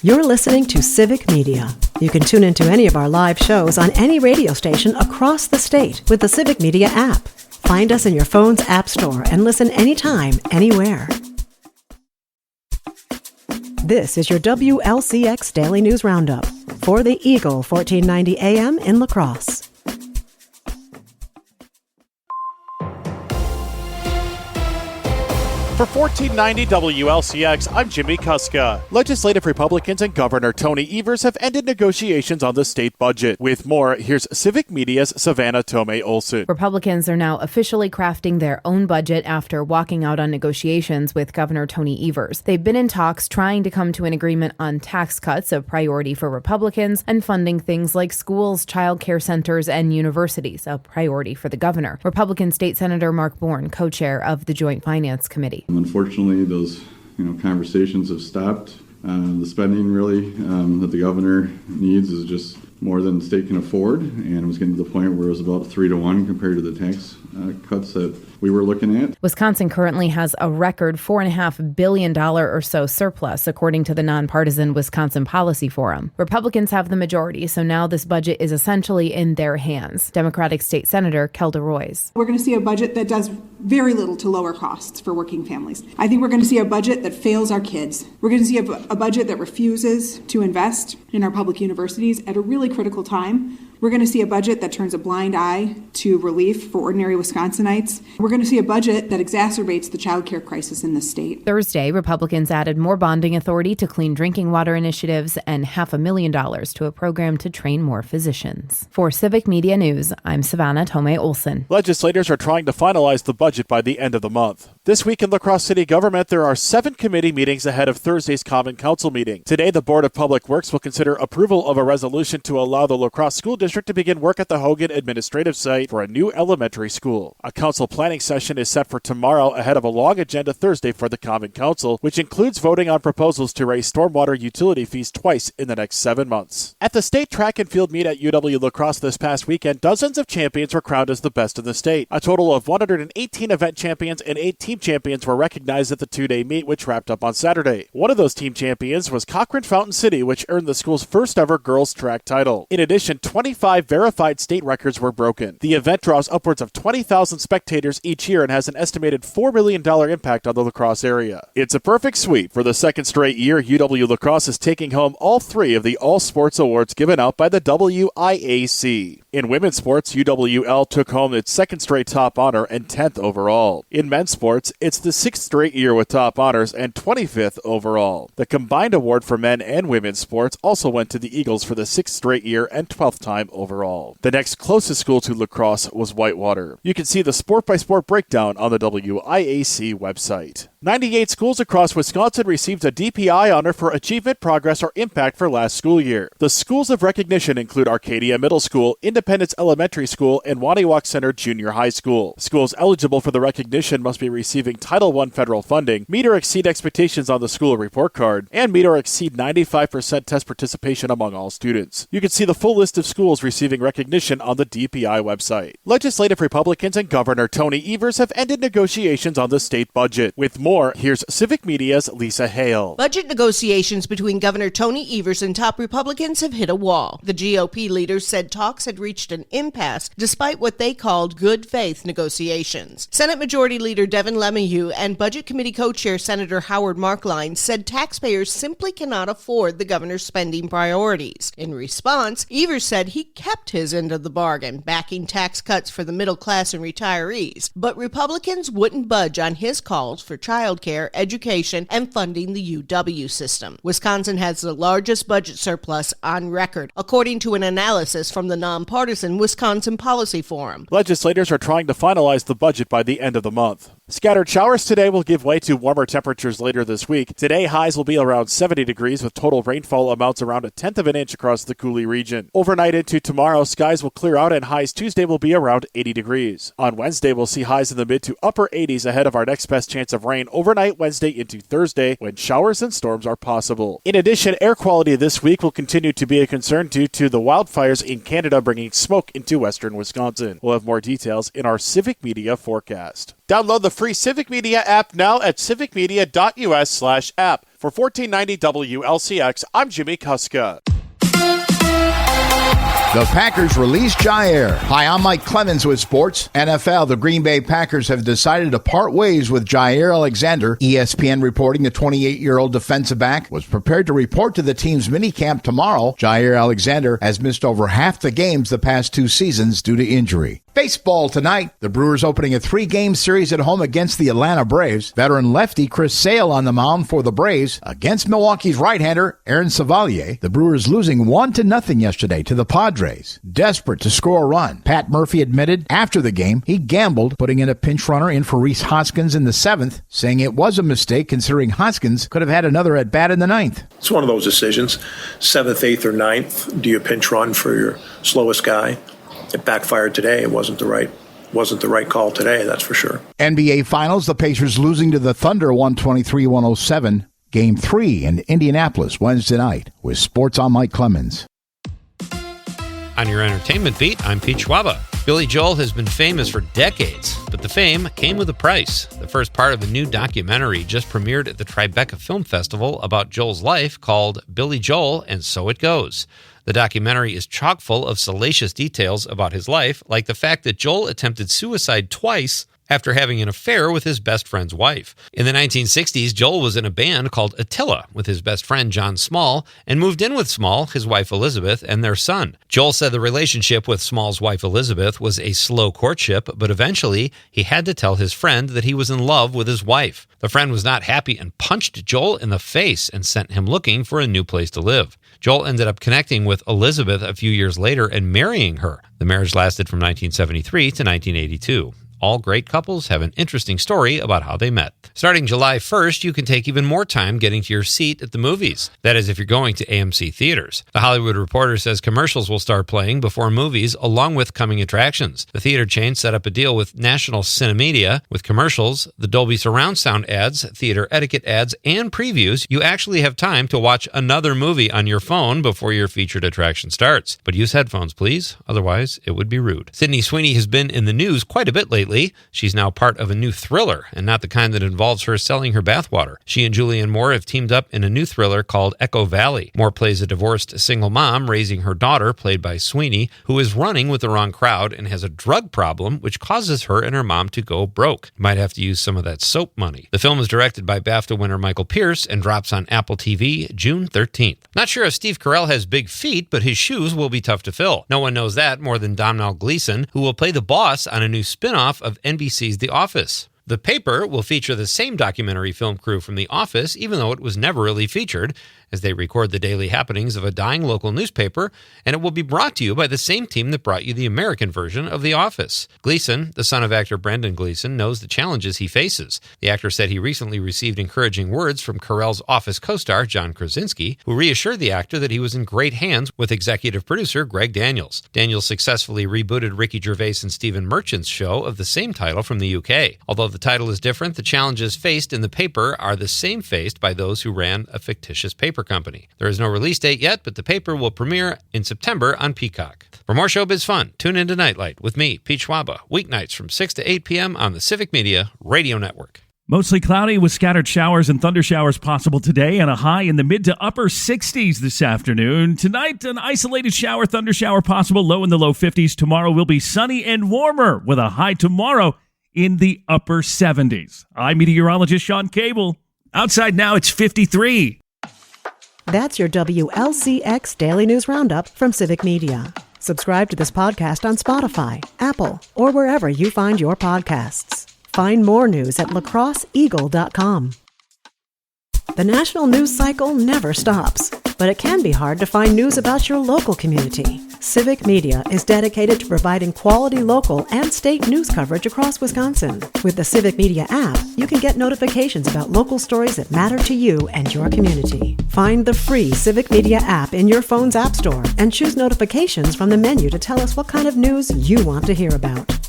You're listening to Civic Media. You can tune into any of our live shows on any radio station across the state with the Civic Media app. Find us in your phone's app store and listen anytime, anywhere. This is your WLCX Daily News Roundup for the Eagle 1490 AM in La Crosse. For 1490 WLCX, I'm Jimmy Kuska. Legislative Republicans and Governor Tony Evers have ended negotiations on the state budget. With more, here's Civic Media's Savannah Tomei-Olson. Republicans are now officially crafting their own budget after walking out on negotiations with Governor Tony Evers. They've been in talks trying to come to an agreement on tax cuts, a priority for Republicans, and funding things like schools, child care centers, and universities, a priority for the governor. Republican State Senator Mark Bourne, co-chair of the Joint Finance Committee. Unfortunately, those conversations have stopped. The spending really that the governor needs is just more than the state can afford, and it was getting to the point where it was about 3-1 compared to the tax cuts that we were looking at. Wisconsin currently has a record $4.5 billion or so surplus, according to the nonpartisan Wisconsin Policy Forum. Republicans have the majority, so now this budget is essentially in their hands. Democratic State Senator Kelda Roys. We're going to see a budget that does very little to lower costs for working families. I think we're going to see a budget that fails our kids. We're going to see a budget that refuses to invest in our public universities at a really critical time. We're going to see a budget that turns a blind eye to relief for ordinary Wisconsinites. We're going to see a budget that exacerbates the child care crisis in the state. Thursday, Republicans added more bonding authority to clean drinking water initiatives and $500,000 to a program to train more physicians. For Civic Media News, I'm Savannah Tomei-Olson. Legislators are trying to finalize the budget by the end of the month. This week in La Crosse City government, there are 7 committee meetings ahead of Thursday's Common Council meeting. Today, the Board of Public Works will consider approval of a resolution to allow the La Crosse School District to begin work at the Hogan administrative site for a new elementary school. A council planning session is set for tomorrow ahead of a long agenda Thursday for the Common Council, which includes voting on proposals to raise stormwater utility fees twice in the next 7 months. At the state track and field meet at UW La Crosse this past weekend, dozens of champions were crowned as the best in the state. A total of 118 event champions and 8 team champions were recognized at the 2-day meet, which wrapped up on Saturday. One of those team champions was Cochrane Fountain City, which earned the school's first ever girls track title. In addition, 25 verified state records were broken. The event draws upwards of 20,000 spectators each year and has an estimated $4 million impact on the La Crosse area. It's a perfect sweep. For the second straight year, UW La Crosse is taking home all 3 of the All Sports Awards given out by the WIAC. In women's sports, UWL took home its second straight top honor and 10th overall. In men's sports, it's the 6th straight year with top honors and 25th overall. The combined award for men and women's sports also went to the Eagles for the 6th straight year and 12th time overall. The next closest school to La Crosse was Whitewater. You can see the sport-by-sport breakdown on the WIAC website. 98 schools across Wisconsin received a DPI honor for achievement, progress, or impact for last school year. The schools of recognition include Arcadia Middle School, Independence Elementary School, and Waniwak Center Junior High School. Schools eligible for the recognition must be receiving Title I federal funding, meet or exceed expectations on the school report card, and meet or exceed 95% test participation among all students. You can see the full list of schools receiving recognition on the DPI website. Legislative Republicans and Governor Tony Evers have ended negotiations on the state budget. With more, here's Civic Media's Lisa Hale. Budget negotiations between Governor Tony Evers and top Republicans have hit a wall. The GOP leaders said talks had reached an impasse despite what they called good faith negotiations. Senate Majority Leader Devin LeMahieu and Budget Committee co-chair Senator Howard Markline said taxpayers simply cannot afford the governor's spending priorities. In response, Evers said he kept his end of the bargain, backing tax cuts for the middle class and retirees. But Republicans wouldn't budge on his calls for child care, education, and funding the UW system. Wisconsin has the largest budget surplus on record, according to an analysis from the nonpartisan Wisconsin Policy Forum. Legislators are trying to finalize the budget by the end of the month. Scattered showers today will give way to warmer temperatures later this week. Today, highs will be around 70 degrees with total rainfall amounts around 1/10 of an inch across the Cooley region. Overnight into tomorrow, skies will clear out and highs Tuesday will be around 80 degrees. On Wednesday, we'll see highs in the mid to upper 80s ahead of our next best chance of rain overnight Wednesday into Thursday when showers and storms are possible. In addition, air quality this week will continue to be a concern due to the wildfires in Canada bringing smoke into western Wisconsin. We'll have more details in our Civic Media forecast. Download the free Civic Media app now at civicmedia.us/app. For 1490 WLCX, I'm Jimmy Kuska. The Packers released Jair. Hi, I'm Mike Clemens with Sports. NFL, the Green Bay Packers have decided to part ways with Jair Alexander. ESPN reporting the 28-year-old defensive back was prepared to report to the team's minicamp tomorrow. Jair Alexander has missed over half the games the past 2 seasons due to injury. Baseball tonight. The Brewers opening a 3-game series at home against the Atlanta Braves. Veteran lefty Chris Sale on the mound for the Braves against Milwaukee's right-hander Aaron Savalier. The Brewers losing 1-0 yesterday to the Padres. Desperate to score a run. Pat Murphy admitted after the game he gambled, putting in a pinch runner in for Rhys Hoskins in the 7th, saying it was a mistake considering Hoskins could have had another at-bat in the 9th. It's one of those decisions. 7th, 8th, or 9th. Do you pinch run for your slowest guy? It backfired today. It wasn't the right call today, that's for sure. NBA Finals, the Pacers losing to the Thunder 123-107. Game 3 in Indianapolis Wednesday night. With Sports, I'm Mike Clemens. On your entertainment beat, I'm Pete Schwaba. Billy Joel has been famous for decades, but the fame came with a price. The first part of a new documentary just premiered at the Tribeca Film Festival about Joel's life called Billy Joel, and So It Goes. The documentary is chock full of salacious details about his life, like the fact that Joel attempted suicide twice after having an affair with his best friend's wife. In the 1960s, Joel was in a band called Attila with his best friend John Small and moved in with Small, his wife Elizabeth, and their son. Joel said the relationship with Small's wife Elizabeth was a slow courtship, but eventually he had to tell his friend that he was in love with his wife. The friend was not happy and punched Joel in the face and sent him looking for a new place to live. Joel ended up connecting with Elizabeth a few years later and marrying her. The marriage lasted from 1973 to 1982. All great couples have an interesting story about how they met. Starting July 1st, you can take even more time getting to your seat at the movies. That is, if you're going to AMC theaters. The Hollywood Reporter says commercials will start playing before movies, along with coming attractions. The theater chain set up a deal with National Cinemedia. With commercials, the Dolby Surround Sound ads, theater etiquette ads, and previews, you actually have time to watch another movie on your phone before your featured attraction starts. But use headphones, please. Otherwise, it would be rude. Sydney Sweeney has been in the news quite a bit lately. She's now part of a new thriller, and not the kind that involves her selling her bathwater. She and Julianne Moore have teamed up in a new thriller called Echo Valley. Moore plays a divorced single mom raising her daughter, played by Sweeney, who is running with the wrong crowd and has a drug problem, which causes her and her mom to go broke. Might have to use some of that soap money. The film is directed by BAFTA winner Michael Pierce and drops on Apple TV June 13th. Not sure if Steve Carell has big feet, but his shoes will be tough to fill. No one knows that more than Domhnall Gleeson, who will play the boss on a new spin-off of NBC's The Office. The Paper will feature the same documentary film crew from The Office, even though it was never really featured, as they record the daily happenings of a dying local newspaper, and it will be brought to you by the same team that brought you the American version of The Office. Gleason, the son of actor Brendan Gleeson, knows the challenges he faces. The actor said he recently received encouraging words from Carell's Office co-star John Krasinski, who reassured the actor that he was in great hands with executive producer Greg Daniels. Daniels successfully rebooted Ricky Gervais and Stephen Merchant's show of the same title from the UK. Although the title is different, the challenges faced in The Paper are the same faced by those who ran a fictitious paper company. There is no release date yet, but The Paper will premiere in September on Peacock. For more showbiz fun, tune into Nightlight with me, Pete Schwaba, weeknights from 6 to 8 p.m. on the Civic Media Radio Network. Mostly cloudy with scattered showers and thunder showers possible today, and a high in the mid to upper 60s this afternoon. Tonight, an isolated shower, thunder shower possible, low in the low 50s. Tomorrow will be sunny and warmer with a high tomorrow in the upper 70s. I'm meteorologist Sean Cable. Outside now, it's 53. That's your WLCX Daily News Roundup from Civic Media. Subscribe to this podcast on Spotify, Apple, or wherever you find your podcasts. Find more news at lacrosseeagle.com. The national news cycle never stops, but it can be hard to find news about your local community. Civic Media is dedicated to providing quality local and state news coverage across Wisconsin. With the Civic Media app, you can get notifications about local stories that matter to you and your community. Find the free Civic Media app in your phone's app store and choose notifications from the menu to tell us what kind of news you want to hear about.